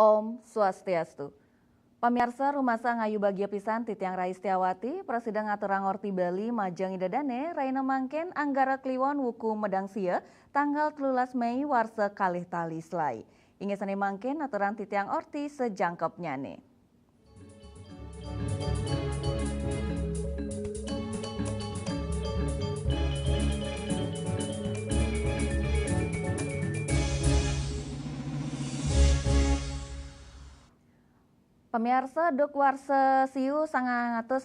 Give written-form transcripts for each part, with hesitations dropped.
Om Swastiastu. Pamirsa rumasa ngayu bagia pisan Titiang Raistiawati, Presiden Ngaturang Orti Bali Majang Idadane, Raina Mangken Anggara Kliwon Wuku Medang Sia, tanggal 13 Mei warsa kalih tali selai. Inge sane mangken aturan Titiang Orti sejangkep nyane. Pemirsa duk warsa siu 937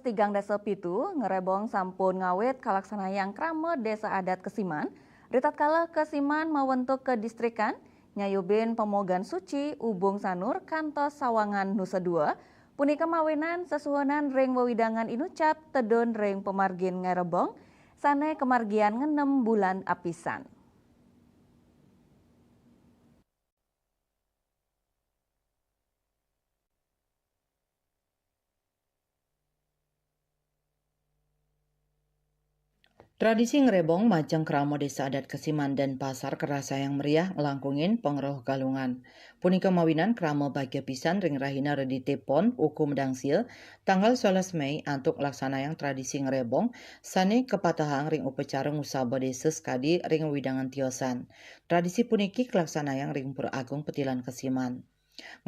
ngerebong sampun ngawit kalaksanayang krama desa adat Kesiman. Ritatkala Kesiman mawentuk ke distrikan nyayubin pemogan suci Ubung Sanur kantos Sawangan Nusa Dua. Punika mawinan sesuhunan ring wewidangan inucap tedun ring pemargin ngerebong sane kemargian 6 bulan apisan. Tradisi ngerebong Majang Kramo Desa Adat Kesiman dan Pasar kerasa yang meriah ngelangkungin pengeroh galungan. Punika mawinan kramo bagia pisan ring rahina redi tepon uku medangsil tanggal 11 Mei antuk laksana yang tradisi ngerebong sane kepatahang ring upacara ngusaba desa skadi ring widangan tiosan. Tradisi puniki kelaksana yang ring Pura Agung Petilan Kesiman.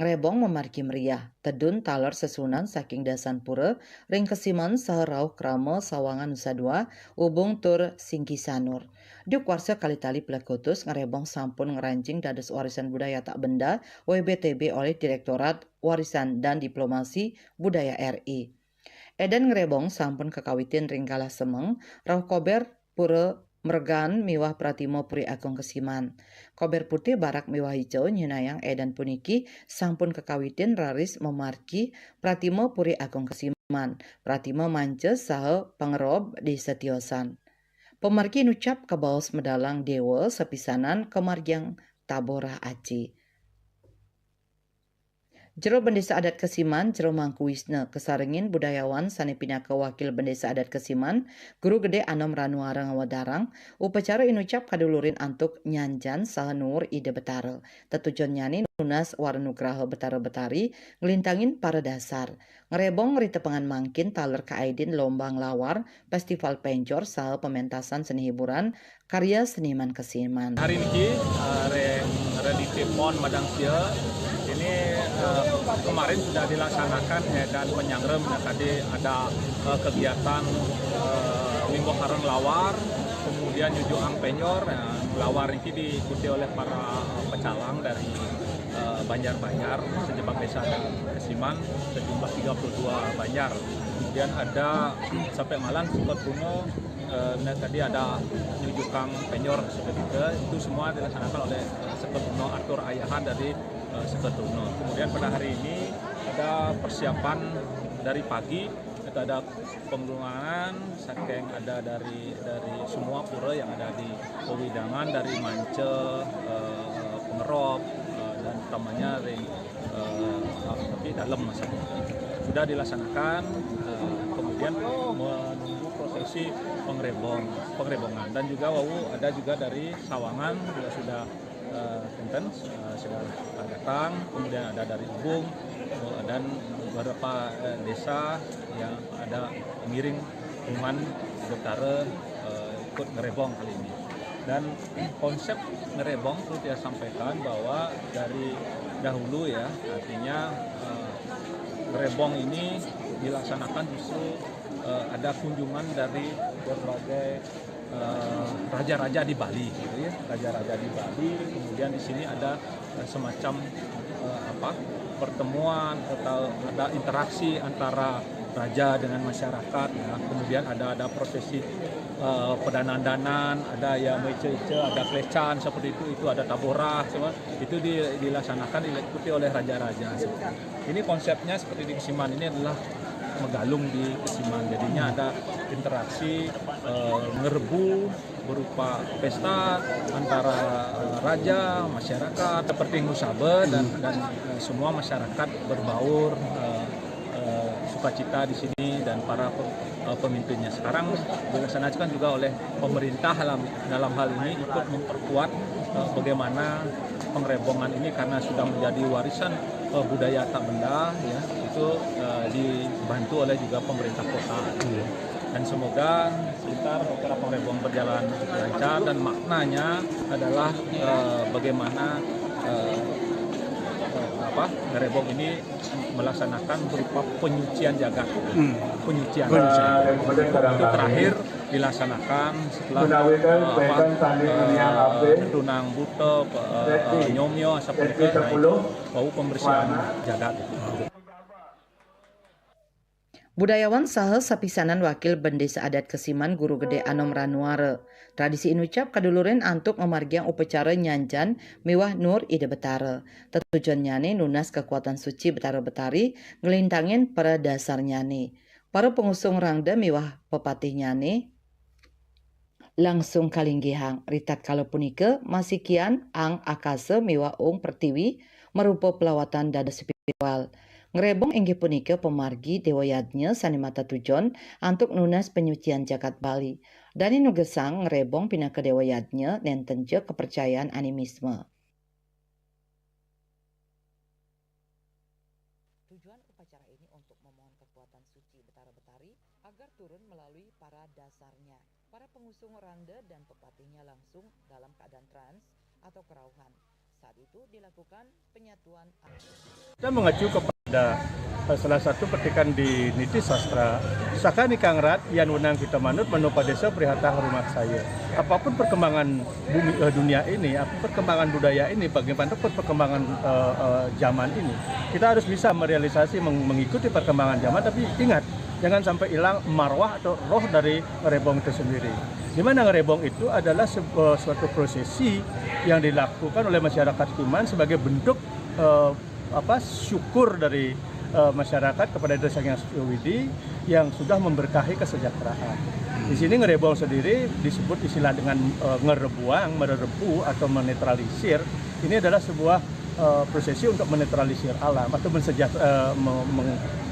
Ngerebong memargi meriah, tedun talor sesunan saking dasan pura, ring Kesiman saharau krama Sawangan Nusa Dua, ubung tur Singki Sanur. Duk warsa kali-tali Plekotus ngerebong sampun ngerancing dados warisan budaya tak benda WBTB oleh Direktorat Warisan dan Diplomasi Budaya RI. Edan ngerebong sampun kekawitin ring kalah semeng, rauh kober pura mergan miwah pratimo Puri Agung Kesiman. Kober putih barak miwah hijau nyenayang edan puniki sampun kekawitin raris memargi pratimo Puri Agung Kesiman. Pratimo mance saha pangerob di setiosan. Pemargi nucap kebaos medalang dewa sepisanan kemargiang taborah aci. Jero Bendesa Adat Kesiman, Jero Mangku Wisna kesarengin budayawan sanepinaka wakil Bendesa Adat Kesiman, Guru Gede Anom Ranuara Ngawadarang, upacara inucap kadulurin antuk nyanjan saha nur ide betara. Tetujon nyani nunas warnugraha betara-betari, ngelintangin para dasar. Ngerebong ritepengan mangkin taler kaidin lombang lawar, festival penjor saha pementasan seni hiburan, karya seniman Kesiman. Hari ini Redi Tepon Madang Sia ini kemarin sudah dilaksanakan dan penyangrem ya, tadi ada kegiatan minggu hareng lawar, kemudian nyujuang penyor. Lawar ini diikuti oleh para pecalang dari Banjar-Banjar sejebak desa Kesiman sejumlah 32 Banjar. Kemudian ada sampai malam Sukot Kuno, tadi ada nyujukang penyor seketika, itu semua dilaksanakan oleh Sukot Kuno Arthur Ayahan dari Sukot Kuno. Kemudian pada hari ini ada persiapan dari pagi, itu ada pengulungan saking ada dari semua pura yang ada di Pewidangan, dari Mance, Pengerop, dan utamanya ring tapi dalam masyarakat sudah dilaksanakan, kemudian menunggu prosesi pengrebongan dan juga ada juga dari Sawangan juga sudah sudah datang, kemudian ada dari Ubung dan beberapa desa yang ada miring Uman Utara ikut ngerebong kali ini. Dan konsep ngerebong perlu dia sampaikan bahwa dari dahulu ya, artinya ngerebong ini dilaksanakan justru ada kunjungan dari berbagai raja-raja di Bali, gitu ya, raja-raja di Bali. Kemudian di sini ada semacam pertemuan atau ada interaksi antara raja dengan masyarakat. Ya. Kemudian ada prosesi pedanan-danan, ada yang mece-mece, ada klecan seperti itu ada taborah, semua itu dilaksanakan diikuti oleh raja-raja. Ini konsepnya seperti di Kesiman ini adalah megalung di Kesiman, jadinya ada interaksi ngerbu berupa pesta antara raja, masyarakat, seperti Ngusabe dan semua masyarakat berbaur sukacita di sini dan para pemimpinnya. Sekarang dilaksanakan juga oleh pemerintah dalam hal ini ikut memperkuat bagaimana pengrebongan ini karena sudah menjadi warisan budaya tak benda, ya, itu dibantu oleh juga pemerintah kota. Dan semoga sekitar acara pengrebongan berjalan lancar dan maknanya adalah bagaimana ngerebong ini melaksanakan berupa penyucian jagat, penyucian. Itu terakhir dilaksanakan setelah tunang buto, nyomyo, seperti itu, bau pembersihan jagat. Budayawan saha sapisanan wakil Bendesa Adat Kesiman Guru Gede Anom Ranuare. Tradisi inucap kaduluren antuk memargiang upacara nyanjan mewah nur ide betara. Tetujuan nyane nunas kekuatan suci betara-betari ngelintangin para dasar nyane. Para pengusung rangda mewah pepatih nyane langsung kalinggihang. Ritat kalau punike masih kian ang akase mewah ung pertiwi merupa pelawatan dada spiritual. Ngerebong inggih punika pemargi Dewa Yadnya sanimata tujon antuk nunas penyucian jagat Bali. Dani nugesang ngerebong pinaka Dewa Yadnya nenten je kepercayaan animisme. Tujuan upacara ini untuk memohon kekuatan suci betara-betari agar turun melalui para dasarnya. Para pengusung randa dan pepatihnya langsung dalam keadaan trans atau kerauhan. Saat itu dilakukan penyatuan. Kita mengacu kepada salah satu petikan di Niti Sastra, Sakani Kangrat yang unang kita manut menupa desa prihata hormat saya. Apapun perkembangan dunia ini, apapun perkembangan budaya ini, bagaimanapun perkembangan zaman ini, kita harus bisa merealisasi mengikuti perkembangan zaman. Tapi ingat, jangan sampai hilang marwah atau roh dari ngerebong itu sendiri. Di mana ngerebong itu adalah suatu prosesi yang dilakukan oleh masyarakat Kesiman sebagai bentuk syukur dari masyarakat kepada Desa Widi yang sudah memberkahi kesejahteraan. Di sini ngerebong sendiri disebut istilah dengan ngerebuang, merebu atau menetralisir. Ini adalah sebuah prosesi untuk menetralisir alam atau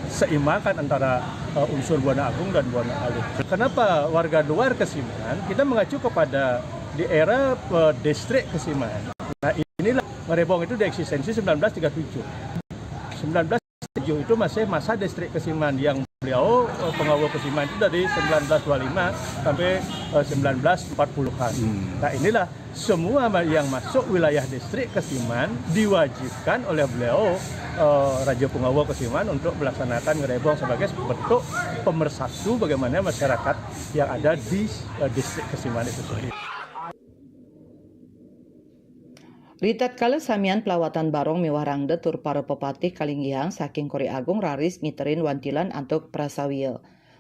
seimbangkan antara unsur Buana Agung dan Buana Alit. Kenapa warga luar Kesiman? Kita mengacu kepada di era distrik Kesiman. Nah, inilah ngerebong itu dieksistensi 1937. 1937 itu masih masa distrik Kesiman yang beliau pengawal Kesiman itu dari 1925 sampai 1940-an. Nah, inilah semua yang masuk wilayah distrik Kesiman diwajibkan oleh beliau Raja Punggawa Kesiman untuk melaksanakan ngerebong sebagai bentuk pemersatu bagaimana masyarakat yang ada di distrik Kesiman itu sendiri. Ritat kala samian pelawatan barong mewah rangda tur para pepatih kalinggihang saking Kori Agung raris ngiterin wantilan antuk prasawiya.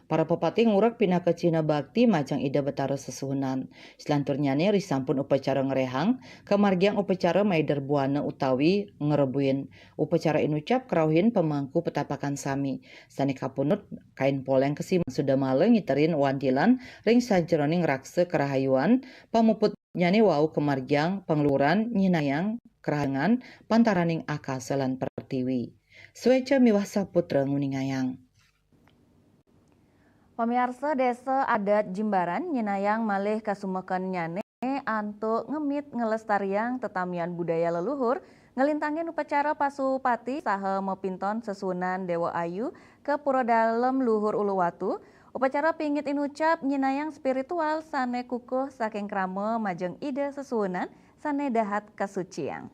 Para pepatih ngurak pindah ke Cina Bakti majang ida betara sesuhunan. Selanturnyane risampun upacara ngerehang, kemargiang upacara maider buana utawi ngerebuin. Upacara inucap kerauhin pemangku petapakan sami. Sani kapunut kain poleng Kesiman sudah maleng ngiterin wantilan ring sajeroning rakse kerahayuan pamuput nyane wau kemargiang pengluran nyinayang kerahangan pantaraning akase lan pertiwi. Sueca miwah saputra nguningayang. Pemirsa Desa Adat Jimbaran nyinayang malih kasumekeun nyane antuk ngemit ngelestariang tetamian budaya leluhur ngelintangin upacara pasupati saha mepinton sesunan Dewa Ayu ke Pura Dalem Luhur Uluwatu. Upacara pingit inucap nyinayang spiritual sane kukuh saking krama majeng ide sesunan sane dahat kasuciang.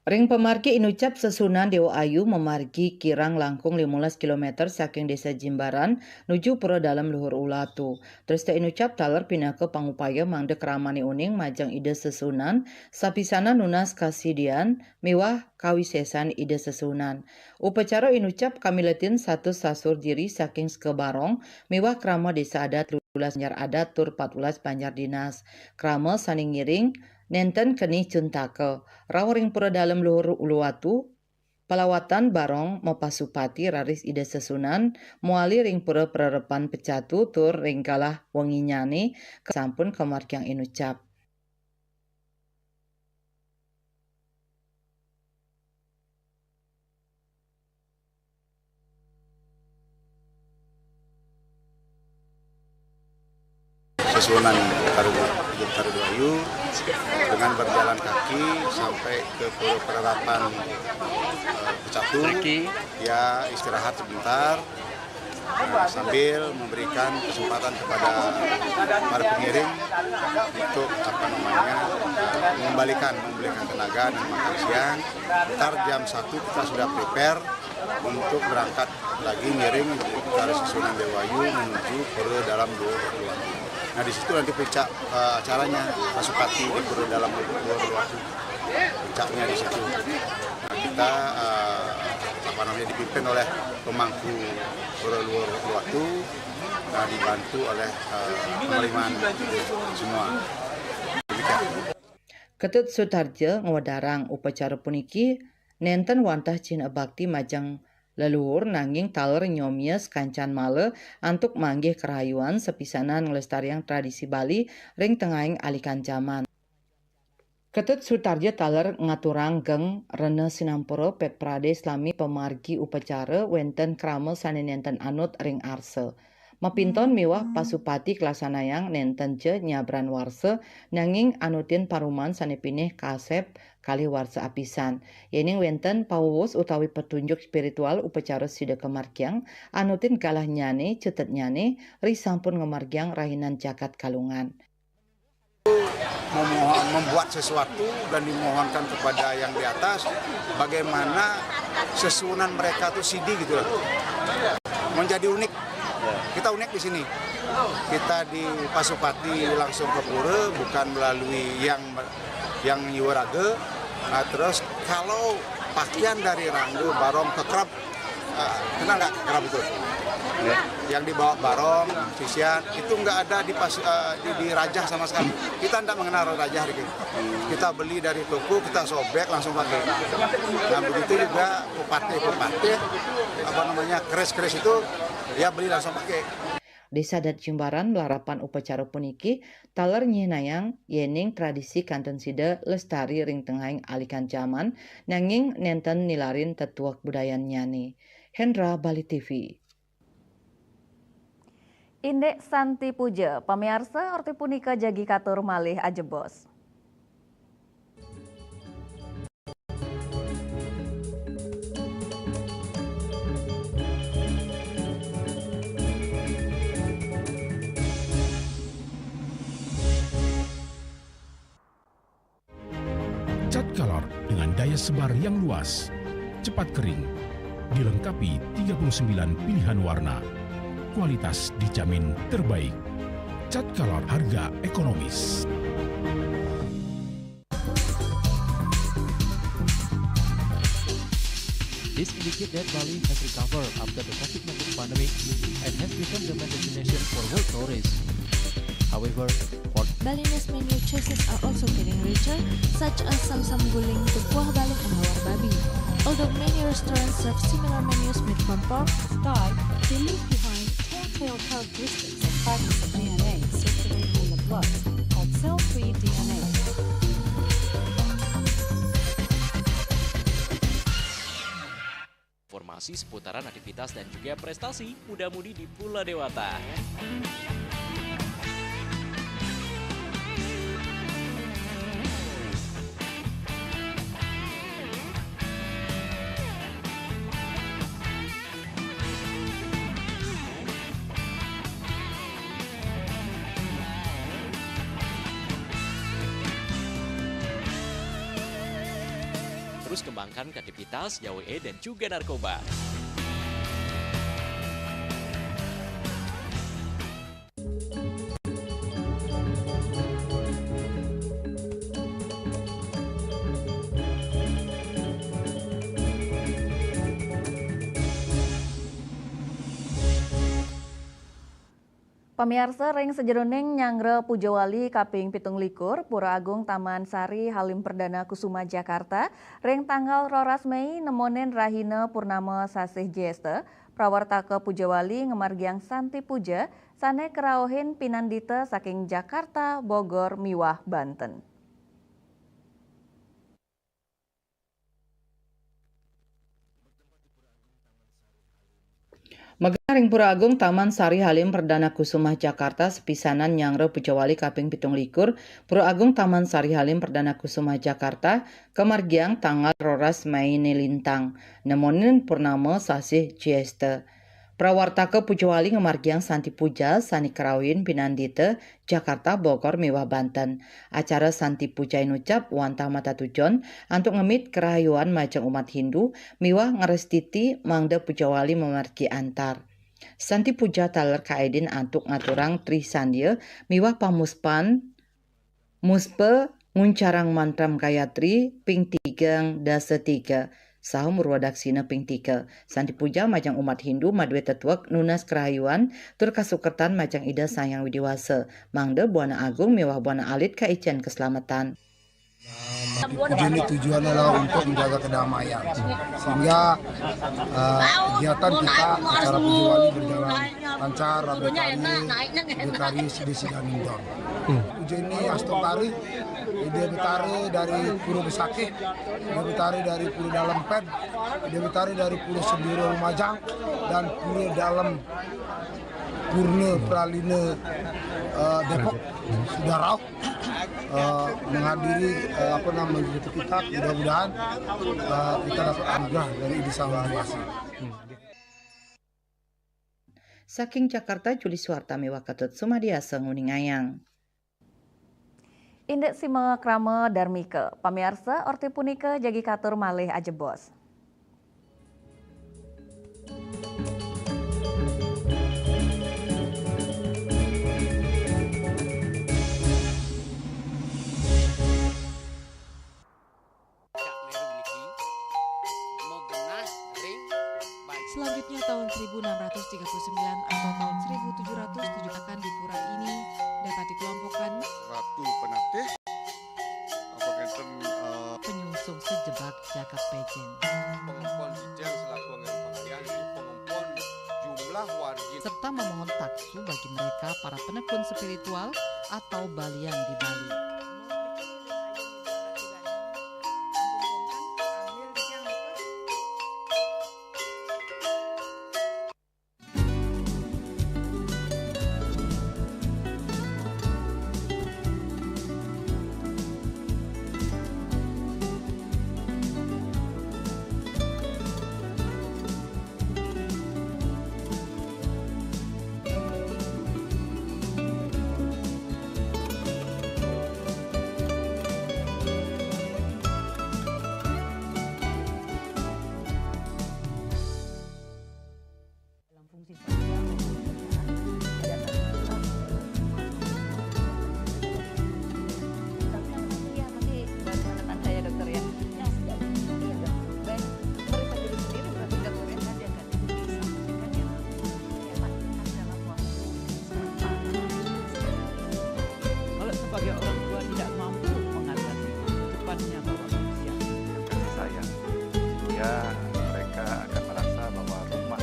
Ring pemargi Inucap Sesunan Dewa Ayu memargi kirang langkung 15 km saking desa Jimbaran nuju pura dalam luhur ulatu. Terus Inucap taler pinaka pangupaya mangde keramani uning majang ide Sesunan, sapisana nunas kasidian, miwah kawisesan ide Sesunan. Upacara Inucap kamiletin satu sasur diri saking Sekebarong, miwah krama desa adat 12 banjar adat tur 14 banjar dinas. Krama saning ngiring, nenten keni cuntake, rawring pura dalam luhur uluwatu, pelawatan barong mopasupati raris ide Sesunan, muali ring pura pererepan pecatu tur ring kalah wenginyane kesampun kemarkyang Inucap. Sesunan Tarudayu dengan berjalan kaki sampai ke Pura Penerapan Pecatu, ya istirahat sebentar sambil memberikan kesempatan kepada para pengiring untuk mengembalikan tenaga dan makan siang. Ntar jam 1 kita sudah prepare untuk berangkat lagi ngiring dari Sesunan Dewayu menuju Pura dalam Luhur. Nah di situ nanti puncak acaranya Pasupati di Pura dalam Luhur Uluwatu. Puncaknya di situ. Nah, kita dipimpin oleh pemangku Pura Luhur Uluwatu, dibantu oleh pemaliman semua. Ketut Sutarjo ngawadarang upacara puniki nenten wantah Cina Bakti majang leluhur nanging taler nyomies kancan male antuk manggih kerayuan sepisanan ngelestariang tradisi Bali ring tengahing alikan zaman. Ketut Sutarjo taler ngaturang geng rene sinampura pek prade slami pemargi upacara wenten krama sane nenten anut ring arse. Mapinton miwah pasupati kelasanayang nenten ce nyabran warse nanging anutin paruman sanepinih kasep kali warsa apisan. Yening wenten pawuwus utawi petunjuk spiritual upacara sida kemargyang anutin kalah nyane cetet nyane risampun ngemargyang rahinan jagat kalungan. Membuat sesuatu dan dimohonkan kepada yang di atas bagaimana sesunan mereka tuh sidi gitu loh. Menjadi unik. Kita unik di sini. Kita di Pasupati langsung ke Pura, bukan melalui yang Yiwarage. Nah, terus kalau pakaian dari Rangge, Barong ke Krab, kenal nggak Krab itu? Ya. Yang dibawa Barong, Sisian, itu nggak ada di Rajah sama sekali. Kita tidak mengenal Rajah. Kita beli dari toko, kita sobek langsung pakai. Nah begitu juga pepate, keris itu, ya beli langsung pakai. Desa adat Jimbaran melarapan upacara puniki taler nyenayang yening tradisi kanton sida lestari ring tengahing alikan zaman nanging nenten nilarin tetuak budayan nyane. Hendra, Bali TV. Indek Santi Puja, pamirsa orti punika jagi katur malih ajebos. Cat Color dengan daya sebar yang luas, cepat kering, dilengkapi 39 pilihan warna. Kualitas dijamin terbaik. Cat Color harga ekonomis. This indicates that Bali has recovered after the COVID-19 pandemic and has become the main destination for world tourists. However, Balinese menu choices are also getting richer, such as Sam-Sam Guling, Kuah Balung, and Hawar Babi. Although many restaurants serve similar menus made from pork, Sky, they leave behind telltale characteristics of fragments of DNA circulating in the blood, called cell-free DNA. informasi seputaran aktivitas dan juga prestasi muda-mudi di Pulau Dewata. terus kembangkan kreativitas, YWE dan juga narkoba. Pamirsa ring sejeroning nyangre Pujawali kaping 17 Pura Agung Taman Sari Halim Perdana Kusuma Jakarta ring tanggal 12 Mei nemonen Rahina Purnama Sasih Jeste prawartaka Pujawali ngemargiang Santi Puja sane keraohin pinandita saking Jakarta, Bogor, Miwah, Banten. Megaring Pura Agung Taman Sari Halim Perdana Kusuma Jakarta sepisanan nyangre Pujawali kaping 17 Pura Agung Taman Sari Halim Perdana Kusuma Jakarta kemargiang tanggal 12 Mei nilintang nemonin purnama sasih Jeste. Prawartaka Pujawali ngemargiang Santi Puja sani kerawin pinandita Jakarta, Bogor, Miwah, Banten. Acara Santi Puja inucap wantah mata tujon untuk ngemit kerahayuan majeng umat Hindu miwah ngerestiti mangda Pujawali memargi antar. Santi Puja taler kaedin antuk ngaturang Trisandia miwah pamuspan muspe nguncarang mantram Gayatri ping 3 dasa 3. Sahum murwadaksina ping 3. Santi Puja majang umat Hindu madwe tetuak nunas kerahayuan tur kasukertan majang ida sayang widiwasa. Mangda Buana Agung miwah Buana Alit kaicen keselamatan. Puja ini tujuannya adalah untuk menjaga kedamaian sehingga kegiatan kita acara Pujawali berjalan lancar, Abekari, Sedesi dan Indon. Puja ini Astotari, Ide Betari dari Pulau Besakih, Ide Betari dari Pulau Dalam Ped, Ide Betari dari Pulau Senduro Lumajang, dan Pulau Dalam Purne Praline Depok sudah rauh menghadiri kita. Mudah-mudahan kita dapat anugerah dari Idi Sawahwasi. Saking Jakarta Juli Suwarta miwah Ketut Sumadiasa nguningayang. Indek sima krama darmika, pamirsa orti punika jagi katur malih ajebos. Selanjutnya tahun 1639 atau tahun 1707 akan di pura ini dapat dikelompokkan Ratu Penatih, penyungsung sejebak Jakab Pejen, pengempon Dijeng selaku pengalian di pengempon jumlah wargi, serta memohon taksu bagi mereka para penekun spiritual atau balian di Bali. Sebagai orang tua tidak mampu mengatasi cepatnya bawa usia. Kasih sayang, sehingga mereka akan merasa bahwa rumah.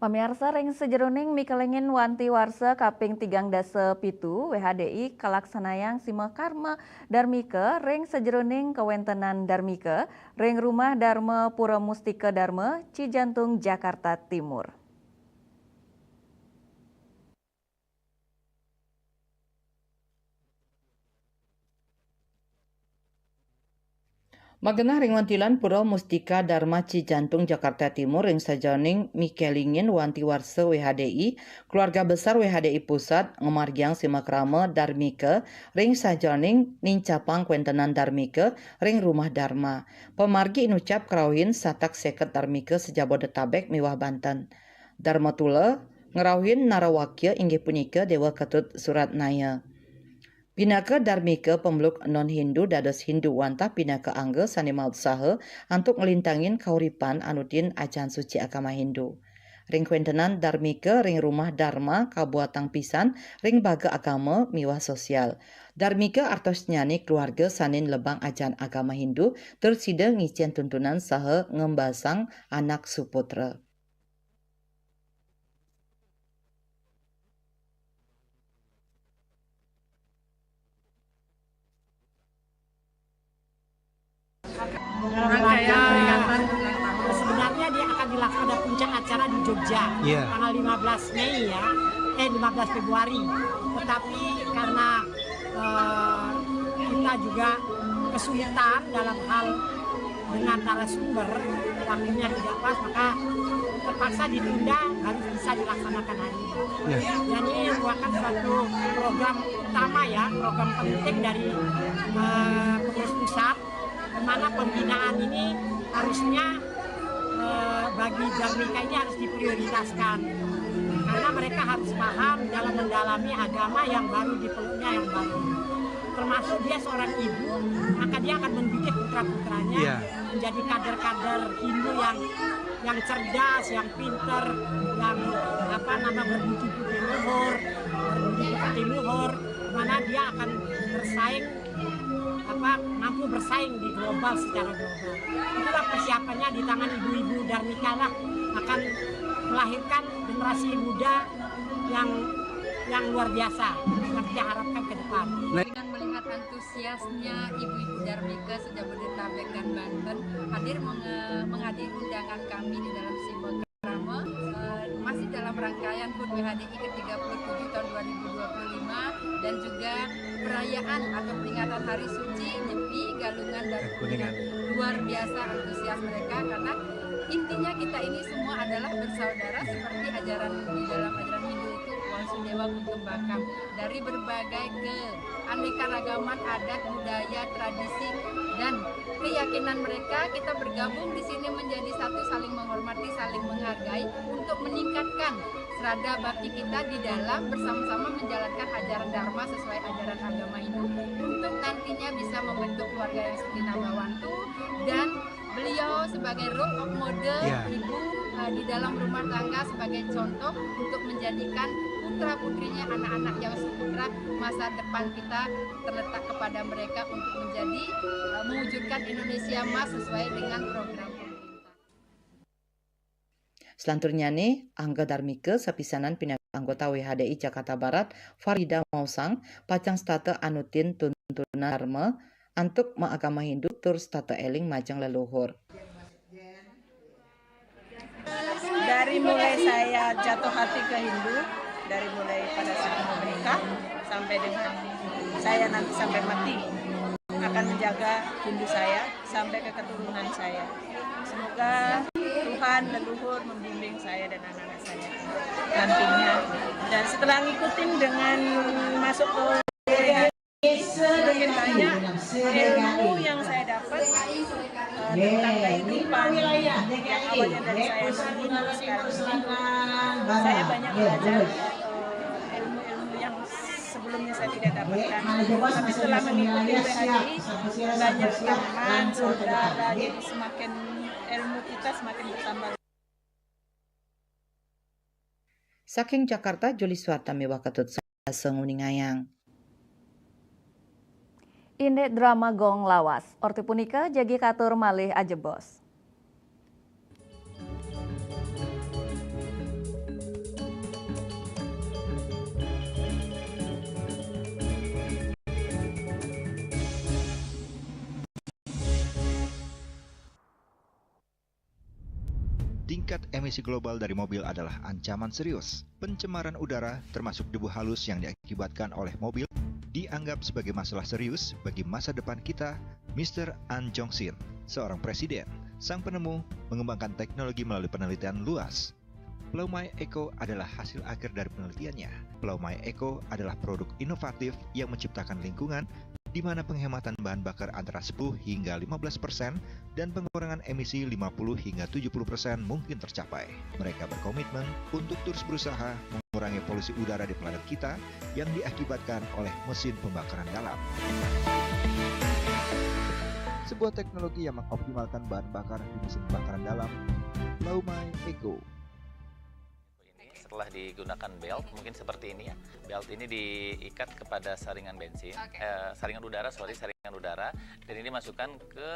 Pamirsa ring sejeroning mikelengin wanti warsa kaping 3 dasa pitu WHDI kalaksanayang sima karma darmika ring sejeroning kewentenan darmika ring rumah Dharma Pura Mustika Dharma Cijantung Jakarta Timur. Magenah ring wantilan Pura Mustika Dharma Cijantung Jakarta Timur ring sajoning mikelingin wanti warsa WHDI keluarga besar WHDI Pusat ngemargiang simakrama Darmika ring sajoning nincapang kuentenan Darmika ring rumah Dharma pemargi inucap krauhin satak seket Darmika sejabodetabek miwah Banten Dharma tula ngerauhin narawakya inggih punika Dewa Ketut Suratnaya. Pinaka Darmika pemeluk non-Hindu dados Hindu wantah pinaka angge sani mautsaha untuk ngelintangin kauripan anutin acan suci agama Hindu. Ring kuentenan Darmika ring rumah Dharma kabuatang pisan ring baga agama miwah sosial. Darmika artos nyani keluarga sanin lebang ajan agama Hindu tersida ngicen tuntunan saha ngembasang anak suputra. Rangkaian peringatan sebenarnya dia akan dilaksanakan puncak acara di Jogja tanggal 15 Mei ya, 15 Februari. Tetapi karena kita juga kesulitan dalam hal dengan narasumber, waktunya tidak pas, maka terpaksa ditunda, harus bisa dilaksanakan hari ini. Dan ini merupakan suatu program utama ya, program penting dari pengurus pusat, di mana pembinaan ini harusnya bagi Darmika ini harus diprioritaskan karena mereka harus paham dalam mendalami agama yang baru dipeluknya yang baru, termasuk dia seorang ibu, maka dia akan mendidik putra-putranya menjadi kader-kader Hindu yang cerdas, yang pinter, yang berbudi luhur, mana dia akan bersaing mampu bersaing di global secara global. Itulah persiapannya di tangan ibu-ibu Darmika lah, akan melahirkan generasi muda yang luar biasa yang kita harapkan ke depan. Dengan melihat antusiasnya ibu-ibu Darmika sejabodetabek dan Banten hadir menghadiri undangan kami di dalam Simakrama masih dalam rangkaian HUT WHDI ke-37 tahun 2025 dan juga perayaan atau peringatan Hari Suci Nyepi, Galungan dan Kuningan. Luar biasa antusias mereka karena intinya kita ini semua adalah bersaudara seperti ajaran di dalam ajaran Hindu itu Wasudewa Kutumbakam. Dari berbagai keanekaragaman adat, budaya, tradisi dan keyakinan mereka, kita bergabung di sini menjadi satu, saling menghormati, saling menghargai untuk meningkatkan serada bakti kita di dalam bersama-sama menjalankan ajaran Dharma sesuai ajaran agama Hindu untuk nantinya bisa membentuk keluarga yang sakinah mawaddah dan beliau sebagai role of model ibu di dalam rumah tangga sebagai contoh untuk menjadikan putra-putrinya, anak-anak yang seputra, masa depan kita terletak kepada mereka untuk menjadi mewujudkan Indonesia Emas sesuai dengan program pemerintah. Selanjutnya nih, Angga Darmika sapisanan pindah anggota WHDI Jakarta Barat Farida Mausang pacang stata anutin tuntunan Dharma untuk agama Hindu tur stata eling majang leluhur. Dari mulai saya jatuh hati ke Hindu, dari mulai pada saat menikah sampai dengan saya nanti sampai mati akan menjaga Hindu saya sampai ke keturunan saya. Semoga Tuhan leluhur membimbing saya dan anak-anak saya nantinya. Dan setelah ngikutin dengan masuk ke semakin banyak ilmu yang saya dapat tentang kehidupan yang awalnya dari saya Hindu sekarang saya banyak belajar ilmu-ilmu yang sebelumnya saya tidak dapatkan. Tapi setelah mengikuti WHDI banyak teman, saudara, jadi semakin ilmu kita semakin bertambah. Saking Jakarta, Juli Suarta Mewah Ketut Senguningayang. Indek drama gong lawas, orti punika jagi katur malih ajebos. Tingkat emisi global dari mobil adalah ancaman serius. Pencemaran udara, termasuk debu halus yang diakibatkan oleh mobil, dianggap sebagai masalah serius bagi masa depan kita, Mr. An Jong-sin, seorang presiden. Sang penemu mengembangkan teknologi melalui penelitian luas. Plaumai Eco adalah hasil akhir dari penelitiannya. Plaumai Eco adalah produk inovatif yang menciptakan lingkungan di mana penghematan bahan bakar antara 10 hingga 15% dan pengurangan emisi 50 hingga 70% mungkin tercapai. Mereka berkomitmen untuk terus berusaha mengurangi polusi udara di planet kita yang diakibatkan oleh mesin pembakaran dalam. Sebuah teknologi yang mengoptimalkan bahan bakar di mesin pembakaran dalam, Plaumai Eco. Setelah digunakan belt, mungkin seperti ini ya. Belt ini diikat kepada saringan bensin, saringan udara, dan ini masukkan ke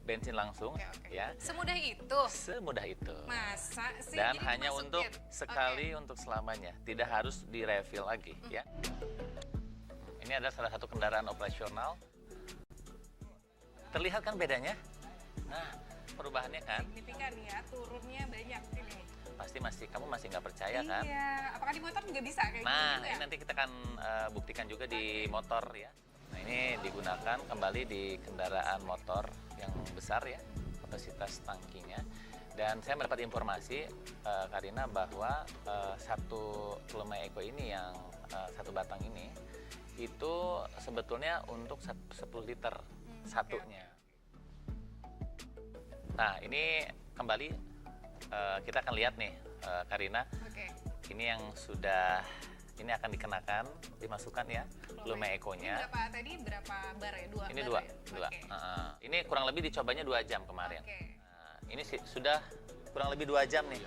bensin langsung, ya. Semudah itu? Semudah itu. Masa sih? Dan jadi hanya dimasukin? untuk sekali, untuk selamanya, tidak harus di-refill lagi, ya. Ini adalah salah satu kendaraan operasional. Terlihat kan bedanya? Nah, perubahannya kan? Signifikan ya, turunnya banyak ini. Pasti kamu masih nggak percaya kan? Iya, apakah di motor juga bisa kayak Nah, gitu ini ya? nanti kita akan buktikan juga di motor ya. Nah, ini digunakan kembali di kendaraan motor yang besar ya, kapasitas tangkinya. Dan saya mendapat informasi, Karina, bahwa satu Plaumai Eco ini yang satu batang ini, itu sebetulnya untuk 10 liter satunya. Nah, ini kembali kita akan lihat nih, Karina. Ini yang sudah, ini akan dikenakan, dimasukkan ya, Plaumai Eco-nya. Ini berapa bar ya? Ini dua. Ini kurang lebih dicobanya 2 jam kemarin. Nah, ini sudah kurang lebih 2 jam nih.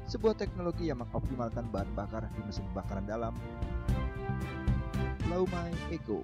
Sebuah teknologi yang mengoptimalkan bahan bakar di mesin pembakaran dalam, Plaumai Eco.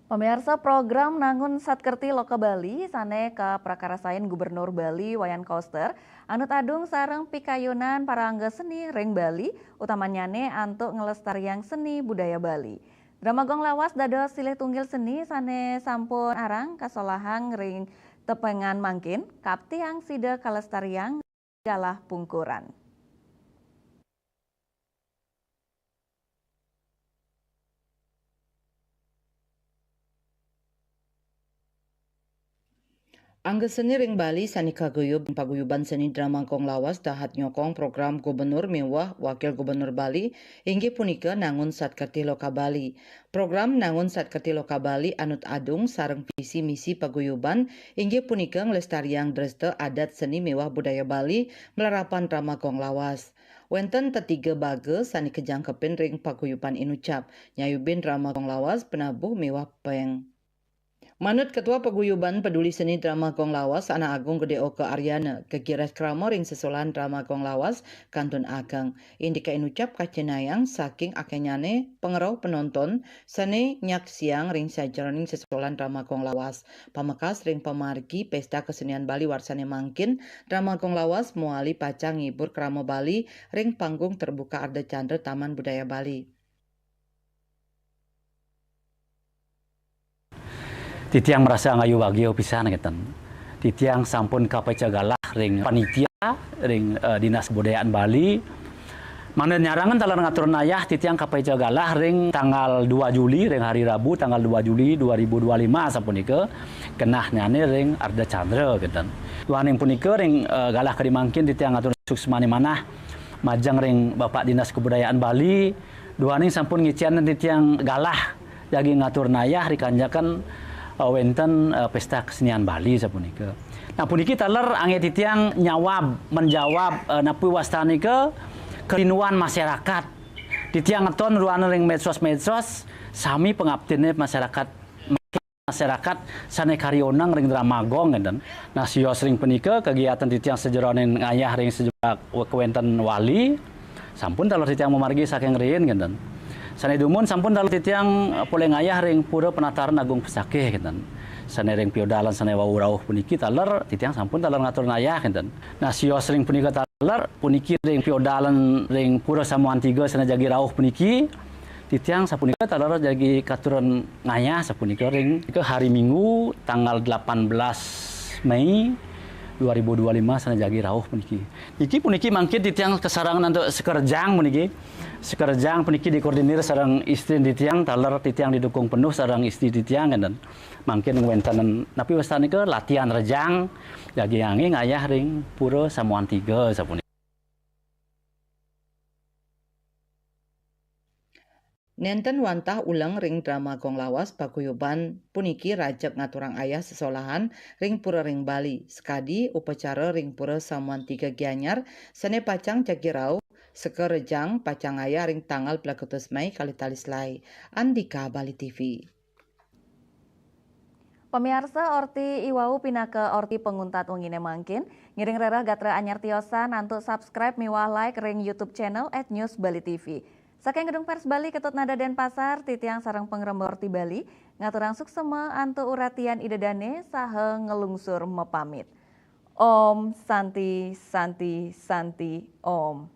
Pemirsa, program Nangun Satkerti Loka Bali sane ka prakarasain Gubernur Bali Wayan Koster anu adung sareng pikayunan parangga seni ring Bali utamanyane antuk ngelestariang seni budaya Bali. Dramagong lawas dados silih tunggil seni sane sampun arang kasolahang ring tepengan mangkin kaptiang sida kalestariang galah pungkuran. Angga seni ring Bali sani kaguyub paguyuban seni Dramagong lawas dahat nyokong program Gubernur mewah Wakil Gubernur Bali inggih punika Nangun Satkerti Loka Bali. Program Nangun Satkerti Loka Bali anut adung sareng visi misi paguyuban inggih punika nglestariang dreste adat seni mewah budaya Bali melarapan Dramagong lawas. Wenten tetiga bage sani kejangkepin ring paguyuban inucap nyayubin Dramagong lawas penabuh mewah peng Manut Ketua Paguyuban Peduli Seni Drama Kong Lawas, Anak Agung Gede Oke Aryana, kegiras kramo ring sesolahan drama Kong Lawas, Kantun Agang. Indika inucap kacenayang saking akenyane pengerau penonton, sane nyak siang ring sajroning sesolahan drama Kong Lawas. Pamekas ring pemargi Pesta Kesenian Bali warsane mangkin, drama Kong Lawas muali pacang ngibur kramo Bali ring panggung terbuka Arda Chandra Taman Budaya Bali. Titiang merasa ngayu bagio pisan ngeten. Titiang sampun kapeca galah ring panitia ring Dinas Kebudayaan Bali. Mana nyarangan talar ngatur ayah titiang kapeca galah ring tanggal 2 Juli ring hari Rabu tanggal 2 Juli 2025 sapunika kenah nyane ring Arda Chandra ngeten. Tuaning punika ring galah kadimangkin titiang ngatur suksmani manah majang ring Bapak Dinas Kebudayaan Bali. Duaning sampun ngician titiang galah jagi ngatur ayah rikanjakan wenten Pesta Kesenian Bali sapunika. Nah puniki taler angge titiang menjawab napi wastanika kerinduan masyarakat. Titiang ngeton ruana ring medsos sami pengabdine masyarakat sane karionang ring Dramagong ngeten. Nah sios ring punika kegiatan titiang sejeroning ngayah ring sejak kewenten wali sampun taler titiang memargi saking riin ngeten. Sane dumun sampun dalam titiang pole ngayah ring pura penataran Agung Pesakeh kinten. Sane ring piodalan sane wau rauh puniki taler titiang sampun taler ngatur ngayah kinten. Nah sios ring punika taler puniki ring piodalan ring pura Samuan 3 sane jagi rauh puniki titiang sapunika taler jagi katuran ngayah sapunika ring ke hari Minggu tanggal 18 Mei 2025 sana jagi rauh puniki. Iki puniki mangkin titiang kesarangan untuk sekerjang puniki. Sekerjang puniki dikoordinir sareng istri titiang taler titiang didukung penuh sareng istri titiang dan mangkin ngwentanen napi wastanika latihan rejang jagi yangi ngayah ring pura Samuan 3 sapunika. Nenten wantah ulang ring drama Kong Lawas paguyuban puniki rajak ngaturang ayah sesolahan ring pura ring Bali. Sekadi upacara ring pura Samuan 3 Gianyar sane pacang jagirau sekerejang pacang ayah ring tanggal 12 Mei kali talislai. Andika Bali TV. Pemirsa Orti Iwau pinake Orti penguntat wengine mangkin ngiring rerah gatra anyar tiosan nantuk subscribe miwah like ring YouTube channel @News Bali TV. Saking Gedung Pers Bali Ketut Nada Denpasar titiang sareng pengrembor Orti Bali ngaturang suksema antu uratian idedane sahe ngelungsur mepamit. Om Santi Santi Santi Om.